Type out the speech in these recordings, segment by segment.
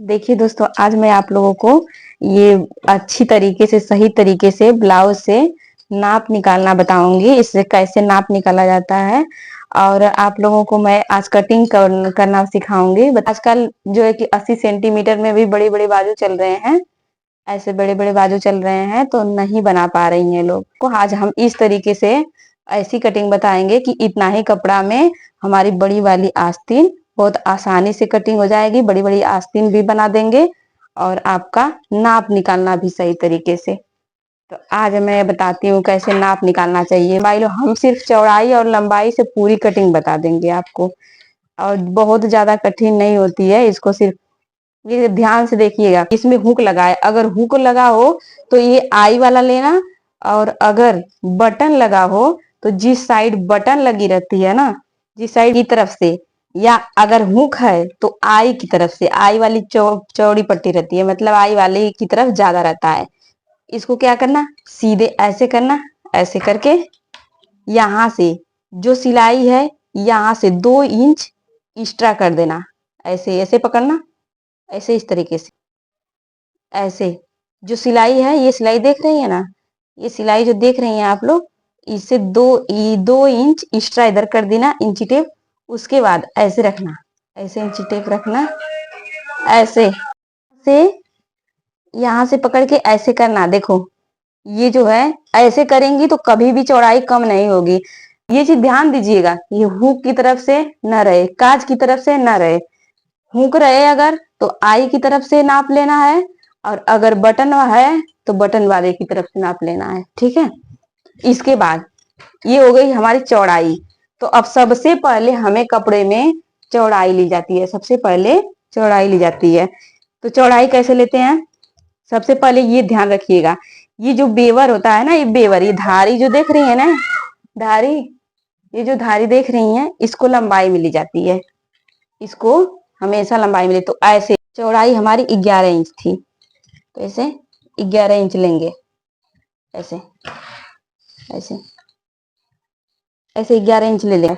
देखिए दोस्तों, आज मैं आप लोगों को ये अच्छी तरीके से सही तरीके से ब्लाउज से नाप निकालना बताऊंगी। इससे कैसे नाप निकाला जाता है और आप लोगों को मैं आज कटिंग करना सिखाऊंगी। आजकल जो है कि 80 सेंटीमीटर में भी बड़े बड़े बाजू चल रहे हैं। ऐसे बड़े बड़े बाजू चल रहे हैं तो नहीं बना पा रही हैं लोग को। आज हम इस तरीके से ऐसी कटिंग बताएंगे कि इतना ही कपड़ा में हमारी बड़ी वाली आस्तीन बहुत आसानी से कटिंग हो जाएगी। बड़ी बड़ी आस्तीन भी बना देंगे और आपका नाप निकालना भी सही तरीके से। तो आज मैं बताती हूँ कैसे नाप निकालना चाहिए। भाई लो, हम सिर्फ चौड़ाई और लंबाई से पूरी कटिंग बता देंगे आपको और बहुत ज्यादा कठिन नहीं होती है। इसको सिर्फ ये ध्यान से देखिएगा। इसमें हुक लगा है, अगर हुक लगा हो तो ये आई वाला लेना, और अगर बटन लगा हो तो जिस साइड बटन लगी रहती है ना, जिस साइड की तरफ से, या अगर हुक है तो आई की तरफ से, आई वाली चौड़ी पट्टी रहती है, मतलब आई वाली की तरफ ज्यादा रहता है। इसको क्या करना, सीधे ऐसे करना, ऐसे करके यहां से जो सिलाई है यहां से 2 इंच एक्स्ट्रा कर देना। ऐसे ऐसे पकड़ना, ऐसे इस तरीके से, ऐसे जो सिलाई है, ये सिलाई देख रही है ना, ये सिलाई जो देख रही हैं आप लोग, इससे 2 इंच एक्स्ट्रा इधर कर देना इंची टेप। उसके बाद ऐसे रखना, ऐसे इंची टेप रखना, ऐसे से यहां से पकड़ के ऐसे करना। देखो ये जो है ऐसे करेंगी तो कभी भी चौड़ाई कम नहीं होगी। ये चीज ध्यान दीजिएगा, ये हुक की तरफ से न रहे, काज की तरफ से न रहे। हुक रहे अगर तो आई की तरफ से नाप लेना है, और अगर बटन है तो बटन वाले की तरफ से नाप लेना है। ठीक है। इसके बाद ये हो गई हमारी चौड़ाई। तो अब सबसे पहले हमें कपड़े में चौड़ाई ली जाती है, सबसे पहले चौड़ाई ली जाती है। तो चौड़ाई कैसे लेते हैं, सबसे पहले ये ध्यान रखिएगा, ये जो बेवर होता है ना, ये बेवर, ये धारी जो देख रही है ना, धारी, ये जो धारी देख रही है, इसको लंबाई में ली जाती है। इसको हमेशा लंबाई में ले, तो ऐसे चौड़ाई हमारी 11 इंच थी तो ऐसे 11 इंच लेंगे, ऐसे ऐसे ऐसे 11 इंच ले लेंगे।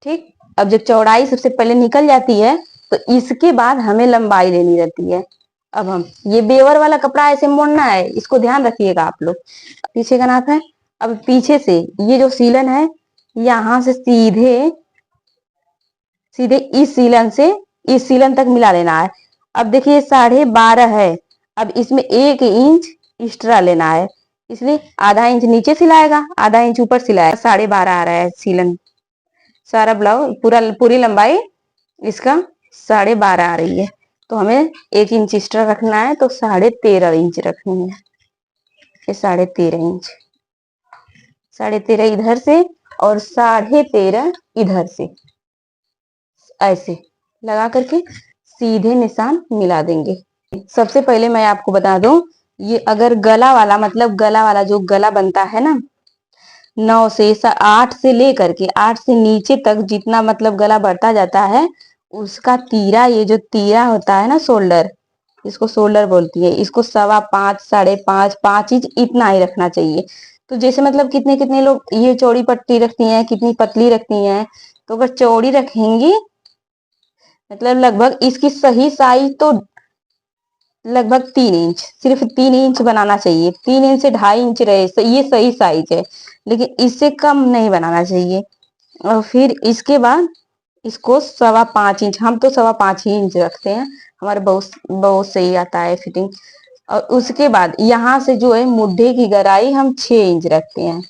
ठीक। अब जब चौड़ाई सबसे पहले निकल जाती है तो इसके बाद हमें लंबाई लेनी रहती है। अब हम ये बेवर वाला कपड़ा ऐसे मोड़ना है, इसको ध्यान रखिएगा आप लोग। पीछे का नाप है। अब पीछे से ये जो सीलन है, यहां से सीधे सीधे इस सीलन से इस सीलन तक मिला लेना है। अब देखिए 12.5 है, अब इसमें 1 इंच एक्स्ट्रा लेना है, इसलिए आधा इंच नीचे सिलाएगा, आधा इंच ऊपर सिलाएगा। 12.5 आ रहा है सीलन, सारा ब्लाउज पूरी लंबाई इसका 12.5 आ रही है। तो हमें 1 इंच एक्स्ट्रा रखना है, तो 13.5 इंच रखनी है। ये 13.5 इंच, 13.5 इधर से और 13.5 इधर से, ऐसे लगा करके सीधे निशान मिला देंगे। सबसे पहले मैं आपको बता दूं, ये अगर गला वाला, मतलब गला वाला जो गला बनता है ना, 9 से 8 से लेकर के 8 से नीचे तक जितना मतलब गला बढ़ता जाता है, उसका तीरा, ये जो तीरा होता है ना, शोल्डर, इसको शोल्डर बोलती है, इसको 5.25, 5.5, 5 इंच इतना ही रखना चाहिए। तो जैसे मतलब कितने कितने लोग ये चौड़ी पट्टी रखती हैं, कितनी पतली रखती हैं, तो अगर चौड़ी रखेंगी मतलब लगभग इसकी सही साइज तो लगभग 3 इंच, सिर्फ 3 इंच बनाना चाहिए। 3 इंच से 2.5 इंच रहे, ये सही साइज है, लेकिन इससे कम नहीं बनाना चाहिए। और फिर इसके बाद इसको 5.25 इंच, हम तो 5.25 ही इंच रखते हैं, हमारे बहुत बहुत सही आता है फिटिंग। और उसके बाद यहाँ से जो है मुड्ढे की गहराई हम 6 इंच रखते हैं।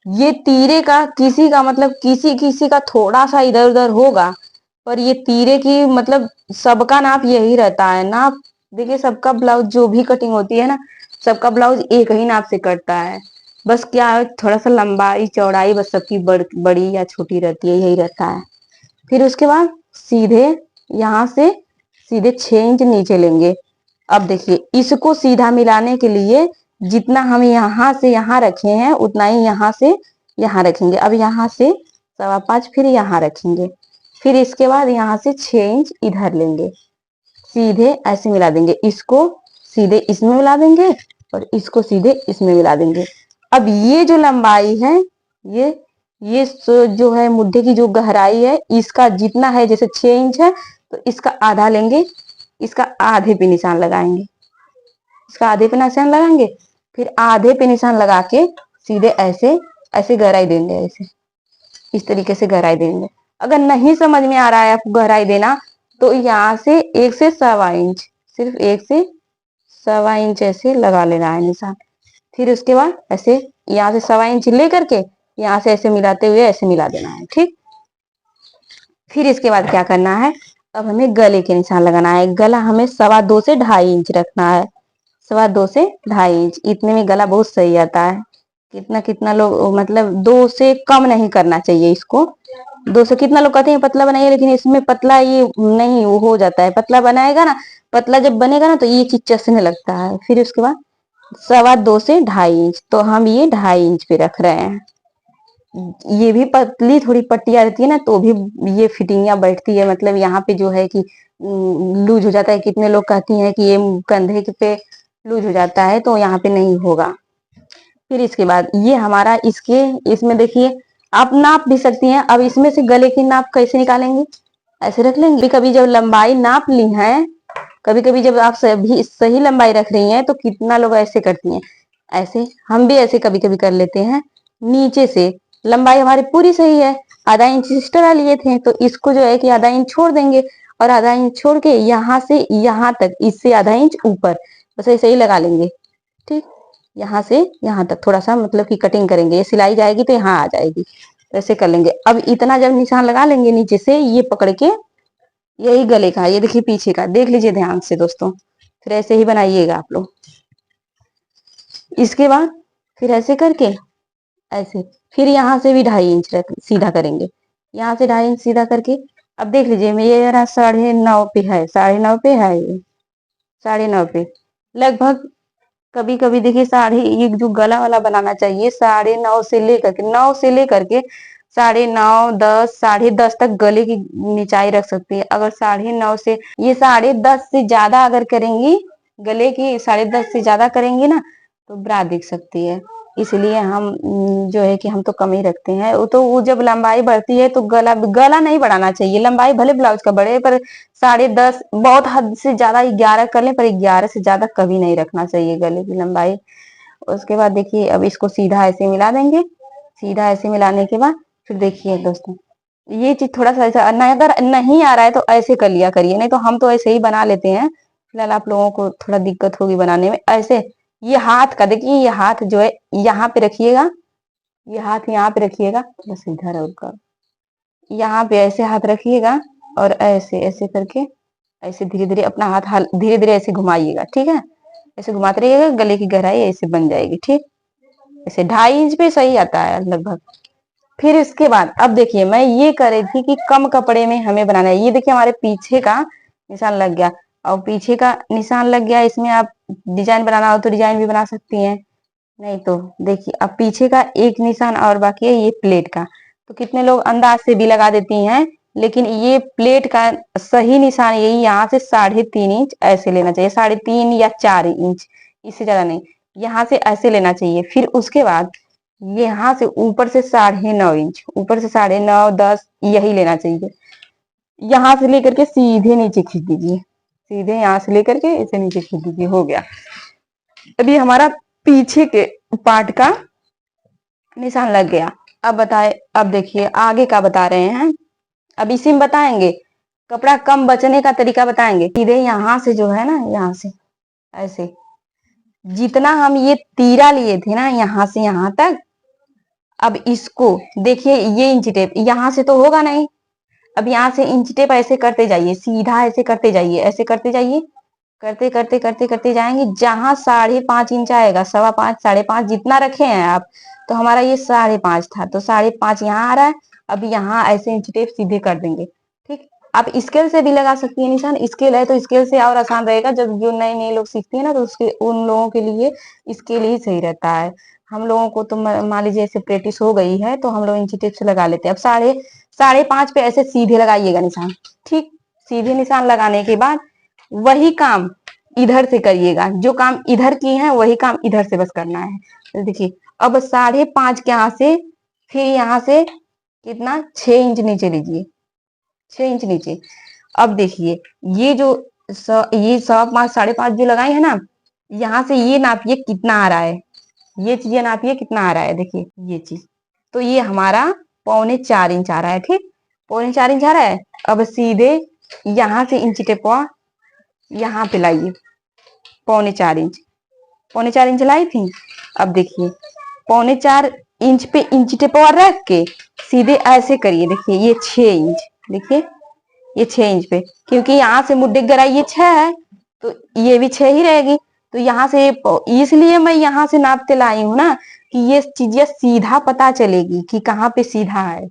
ये तीरे का किसी का मतलब किसी किसी का थोड़ा सा इधर उधर होगा, पर ये तीरे की मतलब सबका नाप यही रहता है। नाप देखिए, सबका ब्लाउज जो भी कटिंग होती है ना, सबका ब्लाउज एक ही नाप से कटता है। बस क्या है, थोड़ा सा लंबाई चौड़ाई बस सबकी बड़ी या छोटी रहती है, यही रहता है। फिर उसके बाद सीधे यहाँ से सीधे 6 इंच नीचे लेंगे। अब देखिए, इसको सीधा मिलाने के लिए जितना हम यहाँ से यहाँ रखे हैं उतना ही यहाँ से यहाँ रखेंगे। अब यहाँ से 5.25 फिर यहाँ रखेंगे, फिर इसके बाद यहाँ से 6 इंच इधर लेंगे, सीधे ऐसे मिला देंगे। इसको सीधे इसमें मिला देंगे और इसको सीधे इसमें मिला देंगे। अब ये जो लंबाई है, ये जो है मुड्ढे की जो गहराई है, इसका जितना है, जैसे 6 इंच है तो इसका आधा लेंगे, इसका आधे पे निशान लगाएंगे, इसका आधे पे निशान लगाएंगे, फिर आधे पे निशान लगा के सीधे ऐसे ऐसे गहराई देंगे, ऐसे इस तरीके से गहराई देंगे। अगर नहीं समझ में आ रहा है आपको गहराई देना, तो यहाँ से 1 से 1.25 इंच, सिर्फ 1 से 1.25 इंच ऐसे लगा लेना है निशान। फिर उसके बाद ऐसे यहाँ से 1.25 इंच ले करके यहाँ से ऐसे मिलाते हुए ऐसे मिला देना है, ठीक। फिर इसके बाद क्या करना है, अब हमें गले के निशान लगाना है। गला हमें 2.25 से 2.5 इंच रखना है, 2.25 से 2.5 इंच, इतने में गला बहुत सही आता है। कितना कितना लोग मतलब 2 से कम नहीं करना चाहिए इसको। 2 से कितना लोग कहते हैं पतला बनाइए, लेकिन इसमें पतला ये नहीं वो हो जाता है, पतला बनाएगा ना, पतला जब बनेगा ना तो ये चीज चसने लगता है। फिर उसके बाद 2.25 से 2.5 इंच, तो हम ये 2.5 इंच पे रख रहे हैं। ये भी पतली थोड़ी पट्टियां रहती है ना, तो भी ये फिटिंगियां बैठती है, मतलब यहाँ पे जो है कि लूज हो जाता है। कितने लोग कहती हैं कि ये कंधे पे लूज हो जाता है, तो यहाँ पे नहीं होगा। फिर इसके बाद ये हमारा इसके इसमें देखिए आप नाप भी सकती हैं। अब इसमें से गले की नाप कैसे निकालेंगे, ऐसे रख लेंगे। कभी जब लंबाई नाप ली है, कभी कभी जब आप सभी सही लंबाई रख रही हैं, तो कितना लोग ऐसे करती हैं, ऐसे हम भी ऐसे कभी कभी कर लेते हैं। नीचे से लंबाई हमारी पूरी सही है, आधा इंच एक्स्ट्रा लिए थे, तो इसको जो है कि आधा इंच छोड़ देंगे, और आधा इंच छोड़ के यहाँ से यहाँ तक, इससे आधा इंच ऊपर बस ऐसे ही लगा लेंगे, ठीक। यहाँ से यहाँ तक थोड़ा सा मतलब कि कटिंग करेंगे, ये सिलाई जाएगी तो यहाँ आ जाएगी, ऐसे कर लेंगे। अब इतना जब निशान लगा लेंगे नीचे से, ये पकड़ के, यही गले का, ये देखिए पीछे का देख लीजिए ध्यान से दोस्तों, फिर ऐसे ही बनाइएगा आप लोग। इसके बाद फिर ऐसे करके ऐसे, फिर यहाँ से भी 2.5 इंच सीधा करेंगे, यहाँ से 2.5 इंच सीधा करके। अब देख लीजिए मैं ये 9.5 पे है, 9.5 पे है, ये 9.5 पे लगभग। कभी कभी देखिए ये जो गला वाला बनाना चाहिए 9.5 से लेकर के 9 से लेकर के 9.5, 10, 10.5 तक गले की निचाई रख सकती है। अगर 9.5 से ये 10.5 से ज्यादा अगर करेंगी, गले की 10.5 से ज्यादा करेंगी ना, तो ब्रा दिख सकती है। इसलिए हम जो है कि हम तो कम ही रखते हैं। वो तो वो जब लंबाई बढ़ती है तो गला गला नहीं बढ़ाना चाहिए। लंबाई भले ब्लाउज का बढ़े, पर 10.5 बहुत हद से ज्यादा 11 कर लें, पर 11 से ज्यादा कभी नहीं रखना चाहिए गले की लंबाई। उसके बाद देखिए अब इसको सीधा ऐसे मिला देंगे। सीधा ऐसे मिलाने के बाद फिर देखिए दोस्तों, ये चीज थोड़ा सा ऐसा अगर नहीं आ रहा है तो ऐसे कर लिया करिए, नहीं तो हम तो ऐसे ही बना लेते हैं। फिलहाल आप लोगों को थोड़ा दिक्कत होगी बनाने में। ऐसे ये हाथ का देखिए, ये हाथ जो है यहाँ पे रखिएगा, ये हाथ यहाँ पे रखिएगा, बस इधर है उनका, यहाँ पे ऐसे हाथ रखिएगा, और ऐसे ऐसे करके ऐसे धीरे धीरे अपना हाथ धीरे धीरे ऐसे घुमाइएगा, ठीक है। ऐसे घुमाते रहिएगा, गले की गहराई ऐसे बन जाएगी, ठीक। ऐसे 2.5 इंच पे सही आता है लगभग। फिर इसके बाद अब देखिए मैं ये कर रही थी कि कम कपड़े में हमें बनाना है। ये देखिए हमारे पीछे का निशान लग गया, और पीछे का निशान लग गया, इसमें आप डिजाइन बनाना हो तो डिजाइन भी बना सकती हैं, नहीं तो देखिए अब पीछे का एक निशान और बाकी है, ये प्लेट का। तो कितने लोग अंदाज से भी लगा देती हैं, लेकिन ये प्लेट का सही निशान यही, यहाँ से 3.5 इंच ऐसे लेना चाहिए, 3.5 या 4 इंच, इससे ज्यादा नहीं। यहाँ से ऐसे लेना चाहिए। फिर उसके बाद यहाँ से ऊपर से 9.5 इंच, ऊपर से 9.5, 10 यही लेना चाहिए। यहाँ से लेकर के सीधे नीचे खींच दीजिए, सीधे यहाँ से लेकर के इसे नीचे खींच दीजिए, हो गया। अभी हमारा पीछे के पार्ट का निशान लग गया। अब बताए, अब देखिए आगे का बता रहे हैं। अब इसी में बताएंगे कपड़ा कम बचने का तरीका बताएंगे। सीधे यहाँ से जो है ना, यहाँ से ऐसे जितना हम ये तीरा लिए थे ना यहाँ से यहाँ तक, अब इसको देखिए ये इंच टेप यहाँ से तो होगा नहीं। अब यहाँ से इंच टेप ऐसे करते जाइए, सीधा ऐसे करते जाइए, ऐसे करते जाइए, करते करते करते करते जाएंगे। जहां 5.5 इंच आएगा, 5.25, 5.5 जितना रखे हैं आप, तो हमारा ये 5.5 था, तो 5.5 यहाँ आ रहा है। अब यहाँ ऐसे इंच टेप सीधे कर देंगे, ठीक। आप स्केल से भी लगा सकती है निशान, स्केल है तो स्केल से और आसान रहेगा। जब जो नए नए लोग सीखते हैं ना, तो उसके उन लोगों के लिए स्केल ही सही रहता है। हम लोगों को तो मान लीजिए ऐसे प्रैक्टिस हो गई है, तो हम लोग इंच टेप से लगा लेते हैं। अब 5.5 पे ऐसे सीधे लगाइएगा निशान, ठीक। सीधे निशान लगाने के बाद वही काम इधर से करिएगा, जो काम इधर की है वही काम इधर से बस करना है। तो देखिए अब 5.5 के यहाँ से, फिर यहाँ से कितना 6 इंच नीचे लीजिए, 6 इंच नीचे। अब देखिए ये जो ये 5.25 5.5 जो लगाए हैं ना, यहाँ से ये नापिए कितना आ रहा है, ये चीजें नापिए कितना आ रहा है, देखिए ये चीज। तो ये हमारा 4.25 इंच आ रहा है, ठीक, 4.25 इंच आ रहा है। अब सीधे यहाँ से इंची टेपवा यहाँ पे लाइए, 4.25 इंच, 4.25 इंच लाई थी। अब देखिए 4.25 इंच पे इंची टेपवा रख के सीधे ऐसे करिए, देखिए ये 6 इंच, देखिए ये 6 इंच पे, क्योंकि यहाँ से मुड्ढे गहराई ये 6 है, तो ये भी 6 ही रहेगी। तो यहाँ से इसलिए मैं यहाँ से नापते लाई हूँ ना, कि ये चीजें सीधा पता चलेगी कि कहाँ पे सीधा है,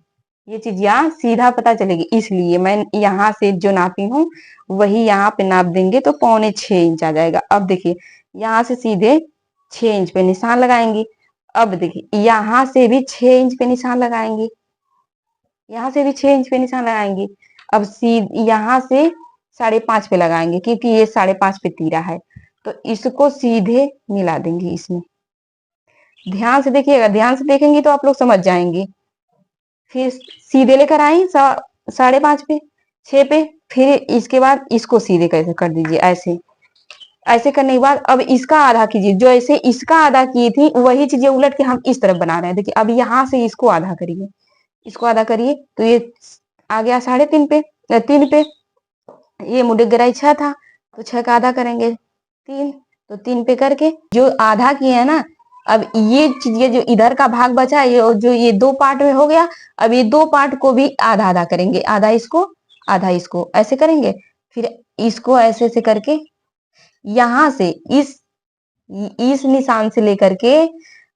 ये चीज यहाँ सीधा पता चलेगी, इसलिए मैं यहाँ से जो नापी हूँ वही यहाँ पे नाप देंगे तो 6.25 इंच आ जाएगा। अब देखिए यहाँ से सीधे 6 इंच पे निशान लगाएंगे। अब देखिए यहाँ से भी 6 इंच पे निशान लगाएंगे, यहाँ से भी 6 इंच पे निशान लगाएंगे। अब यहाँ से 5.5 पे लगाएंगे, क्योंकि ये 5.5 पे तीरा है, तो इसको सीधे मिला देंगे इसमें। ध्यान से देखिएगा, ध्यान से देखेंगे तो आप लोग समझ जाएंगे। फिर सीधे लेकर आए 5.5 पे, 6 पे, फिर इसके बाद इसको सीधे कैसे कर दीजिए, ऐसे ऐसे करने के बाद अब इसका आधा कीजिए, जो ऐसे इसका आधा की थी वही चीजें उलट के हम इस तरफ बना रहे हैं। देखिए अब यहाँ से इसको आधा करिए, इसको आधा करिए, तो ये आ गया 3.5 पे, 3 पे। ये मुझे गहराई 6 था, तो 6 का आधा करेंगे 3, तो 3 पे करके जो आधा किए है ना, अब ये चीजें जो इधर का भाग बचा, ये जो ये 2 पार्ट में हो गया, अब ये 2 पार्ट को भी आधा आधा करेंगे, आधा इसको आधा इसको, ऐसे करेंगे। फिर इसको ऐसे ऐसे करके यहाँ से इस निशान से लेकर के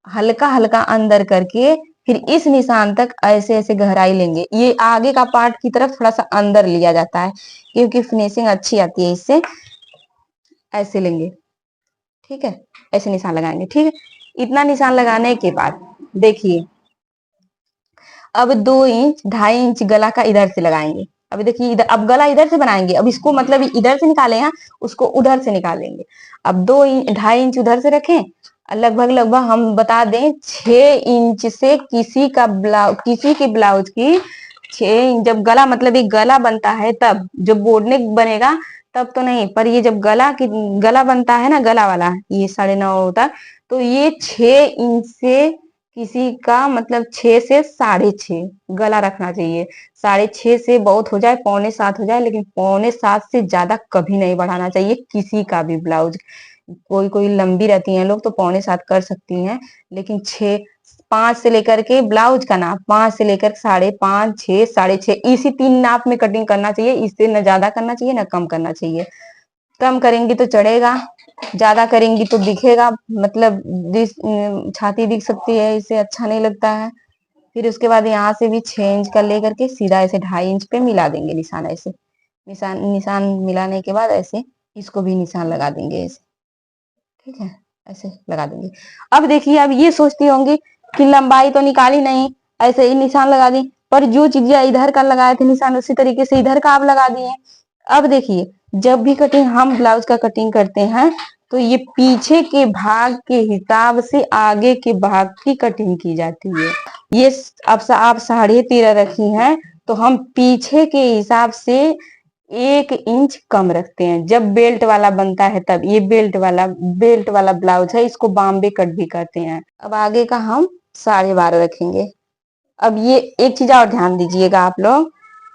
हल्का हल्का अंदर करके फिर इस निशान तक ऐसे ऐसे गहराई लेंगे। ये आगे का पार्ट की तरफ थोड़ा सा अंदर लिया जाता है, क्योंकि फिनिशिंग अच्छी आती है इससे। ऐसे लेंगे, ठीक है, ऐसे निशान लगाएंगे, ठीक है। इतना निशान लगाने के बाद देखिए अब 2 इंच 2.5 इंच गला का इधर से लगाएंगे। अभी देखिए इधर, अब गला इधर से बनाएंगे, अब इसको मतलब इधर से निकाले हैं, उसको उधर से निकालेंगे। अब 2.5 इंच उधर से रखें, लगभग लगभग हम बता दें 6 इंच से किसी के ब्लाउज की 6 इंच, जब गला मतलब ये गला बनता है तब, जब बोर्डनेक बनेगा तब तो नहीं, पर ये जब गला बनता है ना, गला वाला ये 9.5 होता, तो ये 6 इंच से किसी का मतलब 6 से 6.5 गला रखना चाहिए। 6.5 से बहुत हो जाए 6.25 हो जाए, लेकिन 6.25 से ज्यादा कभी नहीं बढ़ाना चाहिए किसी का भी ब्लाउज। कोई कोई लंबी रहती हैं लोग तो 6.25 कर सकती हैं, लेकिन 5 से लेकर के ब्लाउज का नाप 5 से लेकर 5.5 6 6.5 इसी 3 नाप में कटिंग करना चाहिए, इससे न ज्यादा करना चाहिए न कम करना चाहिए। कम करेंगी तो चढ़ेगा, ज्यादा करेंगी तो दिखेगा, मतलब छाती दिख सकती है, इससे अच्छा नहीं लगता है। फिर उसके बाद यहाँ से भी 6 इंच का लेकर के सीधा ऐसे 2.5 इंच पे मिला देंगे निशान, ऐसे निशान निशान मिलाने के बाद ऐसे इसको भी निशान लगा देंगे ऐसे, ठीक है, ऐसे लगा देंगे। अब देखिए अब ये सोचती होंगी कि लंबाई तो निकाली नहीं, ऐसे ही निशान लगा दी, पर जो चीजें इधर का लगाए थे निशान उसी तरीके से इधर का आप लगा दिए। अब देखिए जब भी कटिंग हम ब्लाउज का कटिंग करते हैं तो ये पीछे के भाग के हिसाब से आगे के भाग की कटिंग की जाती है। ये अब आप 13.5 रखी हैं, तो हम पीछे के हिसाब से 1 इंच कम रखते हैं। जब बेल्ट वाला बनता है तब, ये बेल्ट वाला ब्लाउज है, इसको बॉम्बे कट भी कहते हैं। अब आगे का हम 12.5 रखेंगे। अब ये एक चीज और ध्यान दीजिएगा आप लोग,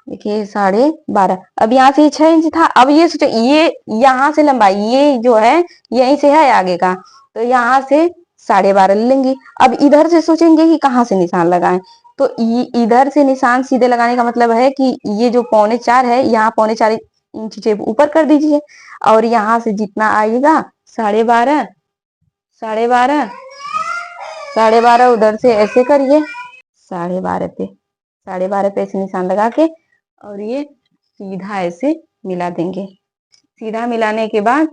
देखिए 12.5, अब यहाँ से 6 इंच था, अब ये सोचो ये यहाँ से लंबाई ये जो है यहीं से है आगे का, तो यहाँ से 12.5 लेंगे। अब इधर से सोचेंगे कि कहाँ से निशान लगाएं, तो इधर से निशान सीधे लगाने का मतलब है कि ये जो 4.25 है, यहाँ 4.25 इंच से ऊपर कर दीजिए, और यहाँ से जितना आएगा 12.5 12.5 12.5 उधर से ऐसे करिए, 12.5 पे 12.5 पे ऐसे निशान लगा के और ये सीधा ऐसे मिला देंगे। सीधा मिलाने के बाद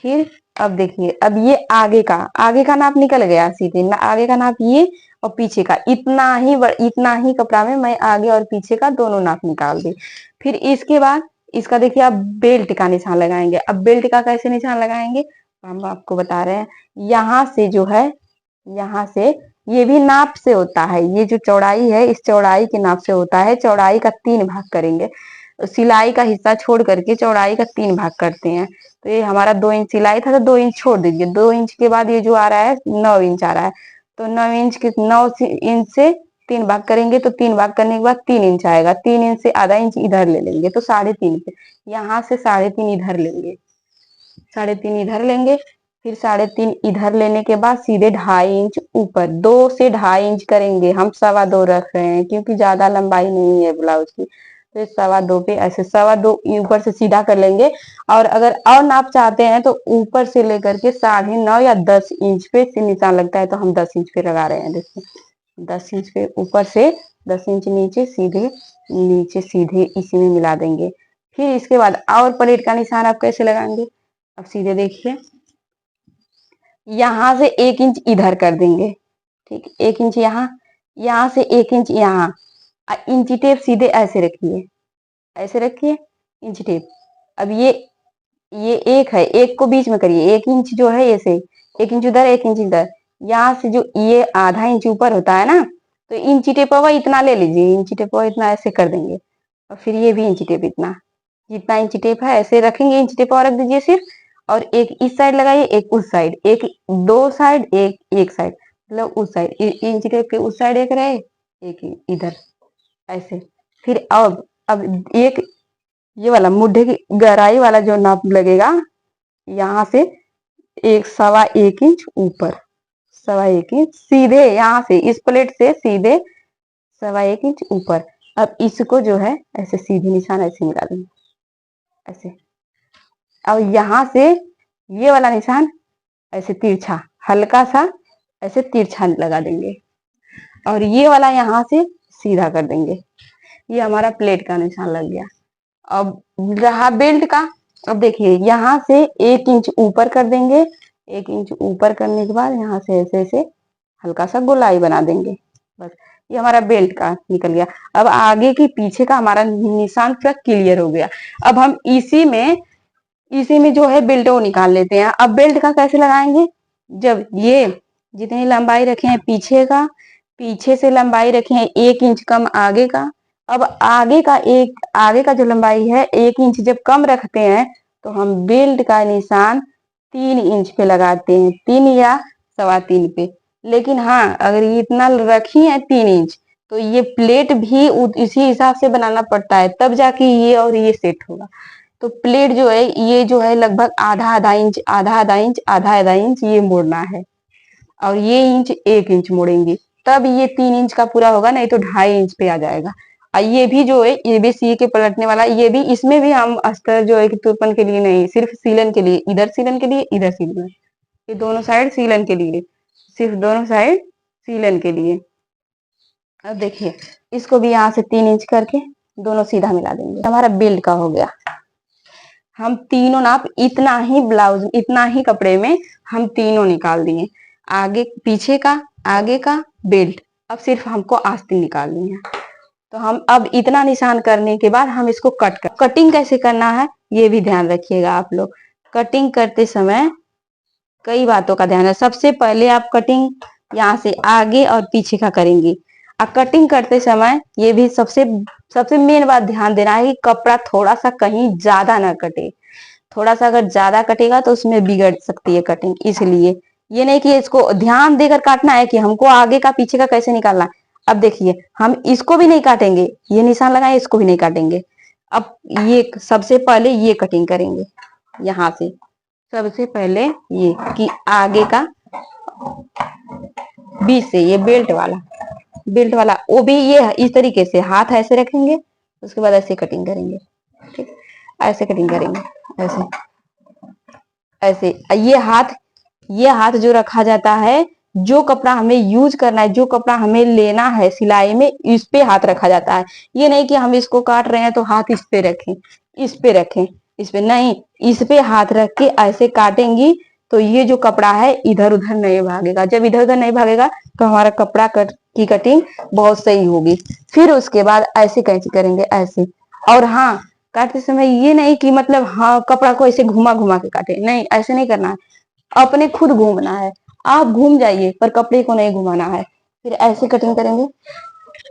फिर अब देखिए अब ये आगे का नाप निकल गया सीधे आगे का नाप, ये और पीछे का इतना ही कपड़ा में मैं आगे और पीछे का दोनों नाप निकाल दी। फिर इसके बाद इसका देखिए अब बेल्ट का निशान लगाएंगे। अब बेल्ट का कैसे निशान लगाएंगे हम आपको बता रहे हैं। यहाँ से जो है, यहाँ से ये भी नाप से होता है, ये जो चौड़ाई है इस चौड़ाई के नाप से होता है। चौड़ाई का 3 भाग करेंगे, सिलाई का हिस्सा छोड़ करके चौड़ाई का 3 भाग करते हैं। तो ये हमारा 2 इंच सिलाई था, तो 2 इंच छोड़ दीजिए। 2 इंच के बाद ये जो आ रहा है 9 इंच आ रहा है, तो 9 इंच से 3 भाग करेंगे, तो 3 भाग करने के बाद 3 इंच आएगा। 3 इंच से आधा इंच इधर ले लेंगे, तो 3.5 पे यहाँ से 3.5 इधर लेंगे, 3.5 इधर लेंगे। फिर 3.5 इधर लेने के बाद सीधे 2.5 इंच ऊपर, 2 से 2.5 इंच करेंगे। हम 2.25 रख रहे हैं क्योंकि ज्यादा लंबाई नहीं है ब्लाउज की, तो 2.25 पे ऐसे 2.25 ऊपर से सीधा कर लेंगे। और अगर और नाप चाहते हैं तो ऊपर से लेकर के 9.5 या 10 इंच पे से निशान लगता है, तो हम 10 इंच पे लगा रहे हैं। देखिए 10 इंच पे ऊपर से 10 इंच नीचे सीधे इसी में मिला देंगे। फिर इसके बाद और प्लेट का निशान आप कैसे लगाएंगे, अब सीधे देखिए, यहाँ से 1 इंच इधर कर देंगे। ठीक, 1 इंच यहाँ, यहाँ से 1 इंच यहाँ। इंची टेप सीधे ऐसे रखिए, ऐसे रखिए इंच टेप। अब ये एक है, एक को बीच में करिए, 1 इंच जो है ऐसे 1 इंच उधर 1 इंच इधर। यहाँ से जो ये आधा इंच ऊपर होता है ना, तो इंची टेप इतना ले लीजिए, इंची टेप इतना ऐसे कर देंगे। और फिर ये भी इंची टेप इतना, जितना इंची टेप है ऐसे रखेंगे, इंची टेप और रख दीजिए सिर्फ। और एक इस साइड लगाइए, एक उस साइड, एक 2 साइड, एक साइड, मतलब उस साइड इंची टेप के उस साइड एक रहे, एक इधर ऐसे। फिर अब एक ये वाला मुड्ढे की गहराई वाला जो नाप लगेगा, यहाँ से 1.25 इंच ऊपर, 1.25 इंच सीधे यहाँ से इस प्लेट से सीधे 1.25 इंच ऊपर। अब इसको जो है ऐसे सीधे निशान ऐसे मिला देंगे ऐसे। और यहाँ से ये वाला निशान ऐसे तिरछा, हल्का सा ऐसे तिरछा लगा देंगे, और ये वाला यहाँ से सीधा कर देंगे। ये हमारा प्लेट का निशान लग गया। अब रहा बेल्ट का। अब देखिए यहाँ से 1 इंच ऊपर कर देंगे, 1 इंच ऊपर करने के बाद यहाँ से ऐसे ऐसे हल्का सा गोलाई बना देंगे। बस ये हमारा बेल्ट का निकल गया। अब आगे की पीछे का हमारा निशान पूरा क्लियर हो गया। अब हम इसी में जो है बेल्ट वो निकाल लेते हैं। अब बेल्ट का कैसे लगाएंगे, जब ये जितनी लंबाई रखे हैं पीछे का, पीछे से लंबाई रखे हैं 1 इंच कम आगे का। अब आगे का जो लंबाई है 1 इंच जब कम रखते हैं, तो हम बेल्ट का निशान 3 इंच पे लगाते हैं, 3 या 3.25 पे। लेकिन हाँ, अगर ये इतना रखी है 3 इंच, तो ये प्लेट भी इसी हिसाब से बनाना पड़ता है, तब जाके ये और ये सेट होगा। तो प्लेट जो है ये जो है लगभग आधा आधा इंच, आधा आधा इंच, आधा आधा इंच ये मोड़ना है, और ये इंच 1 इंच मोड़ेंगे, तब ये 3 इंच का पूरा होगा, नहीं तो 2.5 इंच पे आ जाएगा। और ये भी जो है ये भी सी के पलटने वाला, ये भी इसमें भी हम अस्तर जो है कि तुरपन के लिए नहीं, सिर्फ सीलन के लिए, इधर सीलन के लिए, इधर सीलन, ये दोनों साइड सीलन के लिए, सिर्फ दोनों साइड सीलन के लिए। अब देखिए इसको भी यहाँ से 3 इंच करके दोनों सीधा मिला देंगे, हमारा बेल्ट का हो गया। हम तीनों नाप इतना ही ब्लाउज, इतना ही कपड़े में हम तीनों निकाल दिए, आगे पीछे का, आगे का, बेल्ट। अब सिर्फ हमको आस्तीन निकालनी है। तो हम अब इतना निशान करने के बाद हम इसको कटिंग कैसे करना है ये भी ध्यान रखिएगा आप लोग। कटिंग करते समय कई बातों का ध्यान है। सबसे पहले आप कटिंग यहाँ से आगे और पीछे का करेंगे। और कटिंग करते समय ये भी सबसे मेन बात ध्यान देना है कि कपड़ा थोड़ा सा कहीं ज्यादा ना कटे। थोड़ा सा अगर ज्यादा कटेगा तो उसमें बिगड़ सकती है कटिंग। इसलिए ये नहीं कि इसको ध्यान देकर काटना है कि हमको आगे का पीछे का कैसे निकालना है। अब देखिए हम इसको भी नहीं काटेंगे, ये निशान लगाए, इसको भी नहीं काटेंगे। अब ये सबसे पहले ये कटिंग करेंगे, यहाँ से सबसे पहले ये कि आगे का बीच से ये बेल्ट वाला वो भी ये इस तरीके से हाथ ऐसे रखेंगे, उसके बाद ऐसे कटिंग करेंगे। ठीक, ऐसे कटिंग करेंगे, ऐसे ऐसे। ये हाथ जो रखा जाता है, जो कपड़ा हमें यूज करना है, जो कपड़ा हमें लेना है सिलाई में, इस पे हाथ रखा जाता है। ये नहीं कि हम इसको काट रहे हैं तो हाथ इस पे रखें, इस पे रखें, इस पे नहीं, इस पे हाथ रख के ऐसे काटेंगी तो ये जो कपड़ा है इधर उधर नहीं भागेगा। जब इधर उधर नहीं भागेगा तो हमारा कपड़ा की कटिंग बहुत सही होगी। फिर उसके बाद ऐसे कैंची करेंगे ऐसे। और हाँ, काटते समय ये नहीं कि मतलब हाँ कपड़ा को ऐसे घुमा घुमा के काटे, नहीं, ऐसे नहीं करना है। अपने खुद घूमना है, आप घूम जाइए पर कपड़े को नहीं घुमाना है। फिर ऐसे कटिंग करेंगे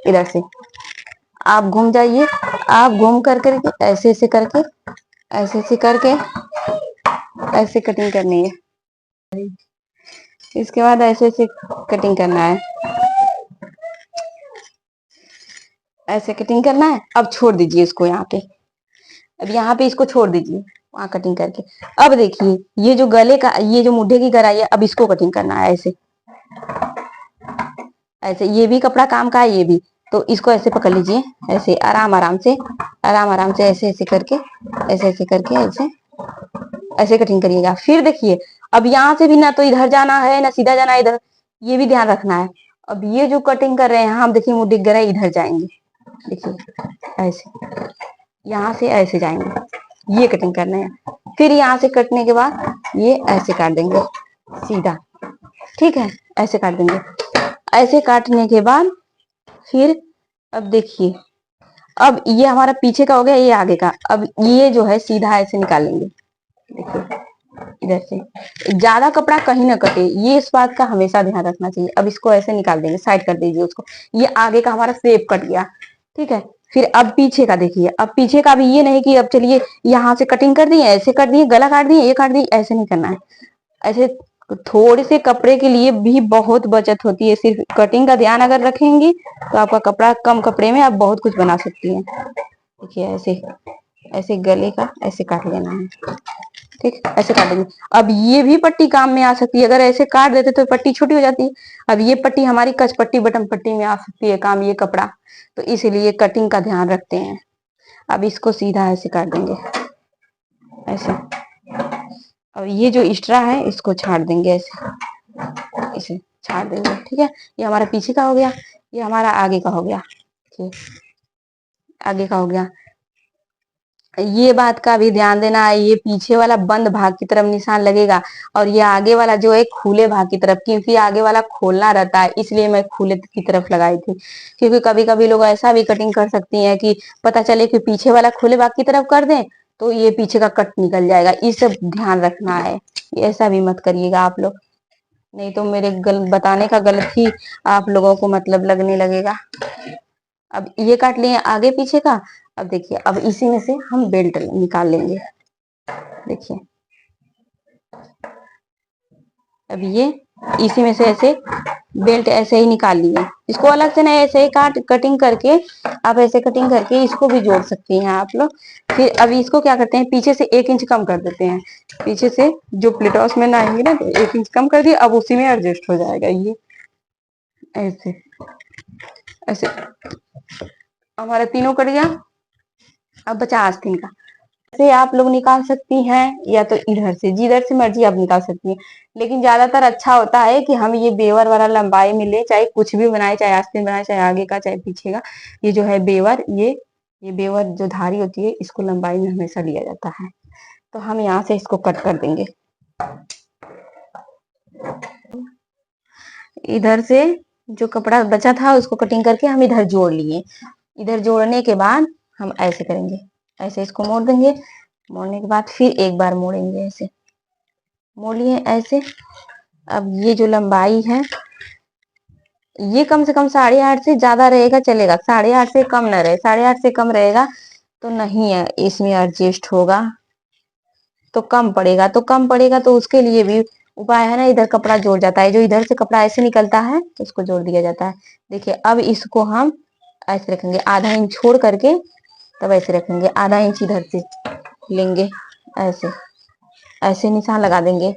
इधर से, आप घूम जाइए, आप घूम कर करके ऐसे ऐसे करके, ऐसे ऐसे करके ऐसे कटिंग करनी है। इसके बाद ऐसे ऐसे कटिंग करना है, ऐसे कटिंग करना है। अब छोड़ दीजिए इसको यहाँ पे, अब यहाँ पे इसको छोड़ दीजिए वहां कटिंग करके। अब देखिए ये जो गले का, ये जो मुड्ढे की गराई है, अब इसको कटिंग करना है ऐसे ऐसे। ये भी कपड़ा काम का है ये भी, तो इसको ऐसे पकड़ लीजिए, ऐसे आराम आराम से, आराम आराम से ऐसे ऐसे करके, ऐसे ऐसे करके, ऐसे ऐसे कटिंग करिएगा। फिर देखिए अब यहाँ से भी ना तो इधर जाना है ना सीधा जाना है इधर, ये भी ध्यान रखना है। अब ये जो कटिंग कर रहे हैं हम, देखिए मुड्ढे की गराई इधर जाएंगे, देखिए ऐसे, यहाँ से ऐसे जाएंगे, ये कटिंग करना है। फिर यहाँ से कटने के बाद ये ऐसे काट देंगे सीधा, ठीक है, ऐसे काट देंगे। ऐसे काटने के बाद फिर अब देखिए, अब ये हमारा पीछे का हो गया, ये आगे का। अब ये जो है सीधा ऐसे निकालेंगे, देखिए इधर से। ज्यादा कपड़ा कहीं ना कटे, ये इस बात का हमेशा ध्यान रखना चाहिए। अब इसको ऐसे निकाल देंगे, साइड कर दीजिए उसको। ये आगे का हमारा शेप कट गया, ठीक है। फिर अब पीछे का देखिए, अब पीछे का भी ये नहीं कि अब चलिए यहाँ से कटिंग कर दिए, ऐसे कर दिए, गला काट दिए, ये काट दिए, ऐसे नहीं करना है। ऐसे थोड़े से कपड़े के लिए भी बहुत बचत होती है। सिर्फ कटिंग का ध्यान अगर रखेंगी तो आपका कपड़ा, कम कपड़े में आप बहुत कुछ बना सकती हैं। देखिए ऐसे, ऐसे गले का ऐसे काट लेना है, ठीक, ऐसे काट देंगे। अब ये भी पट्टी काम में आ सकती है, अगर ऐसे काट देते तो पट्टी छोटी हो जाती है। अब ये पट्टी हमारी कच पट्टी, बटन पट्टी में आ सकती है काम, ये कपड़ा, तो इसलिए कटिंग का ध्यान रखते हैं। अब इसको सीधा ऐसे काट देंगे, ऐसे। अब ये जो एक्स्ट्रा है इसको छाट देंगे, ऐसे इसे छाट देंगे, ठीक है। ये हमारा पीछे का हो गया, ये हमारा आगे का हो गया, ठीक, आगे का हो गया। ये बात का भी ध्यान देना है, ये पीछे वाला बंद भाग की तरफ निशान लगेगा, और ये आगे वाला जो है खुले भाग की तरफ, क्योंकि आगे वाला खोलना रहता है, इसलिए मैं खुले की तरफ लगाई थी। क्योंकि कभी कभी लोग ऐसा भी कटिंग कर सकती हैं कि पता चले कि पीछे वाला खुले भाग की तरफ कर दें तो ये पीछे का कट निकल जाएगा। ये सब ध्यान रखना है, ऐसा भी मत करिएगा आप लोग, नहीं तो मेरे बताने का गलत ही आप लोगों को मतलब लगने लगेगा। अब ये काट लिए आगे पीछे का। अब देखिए, अब इसी में से हम बेल्ट निकाल लेंगे, देखिए। अब ये इसी में से ऐसे बेल्ट ऐसे ही निकाल लिए, इसको अलग से नहीं, ऐसे ही कटिंग करके, आप ऐसे कटिंग करके इसको भी जोड़ सकती हैं आप लोग। फिर अभी इसको क्या करते हैं, पीछे से 1 इंच कम कर देते हैं, पीछे से जो प्लेटॉस में ना आएंगे ना, तो 1 इंच कम कर दिए, अब उसी में एडजस्ट हो जाएगा ये, ऐसे ऐसे हमारे तीनों कट गया। अब बचा आस्तीन का, से आप लोग निकाल सकती हैं, या तो इधर से, जिधर से मर्जी आप निकाल सकती हैं। लेकिन ज्यादातर अच्छा होता है कि हम ये बेवर वाला लंबाई में ले, चाहे कुछ भी बनाए, चाहे आस्तीन बनाए, चाहे आगे का चाहे पीछे का। ये जो है बेवर, ये बेवर जो धारी होती है, इसको लंबाई में हमेशा लिया जाता है। तो हम यहाँ से इसको कट कर देंगे, इधर से जो कपड़ा बचा था उसको कटिंग करके हम इधर जोड़ लिए। इधर जोड़ने के बाद हम ऐसे करेंगे, ऐसे इसको मोड़ देंगे। मोड़ने के बाद फिर एक बार मोड़ेंगे, ऐसे मोड़ लिए ऐसे। अब ये जो लंबाई है, ये कम से कम 8.5 से ज्यादा रहेगा चलेगा, 8.5 से कम ना रहे। 8.5 से कम रहेगा तो नहीं है इसमें एडजस्ट होगा, तो कम पड़ेगा, तो कम पड़ेगा तो उसके लिए भी उपाय है ना, इधर कपड़ा जोड़ जाता है, जो इधर से कपड़ा ऐसे निकलता है तो उसको जोड़ दिया जाता है। देखिए अब इसको हम ऐसे रखेंगे, आधा इंच छोड़ करके, तब ऐसे रखेंगे, आधा इंच इधर से लेंगे, ऐसे ऐसे निशान लगा देंगे।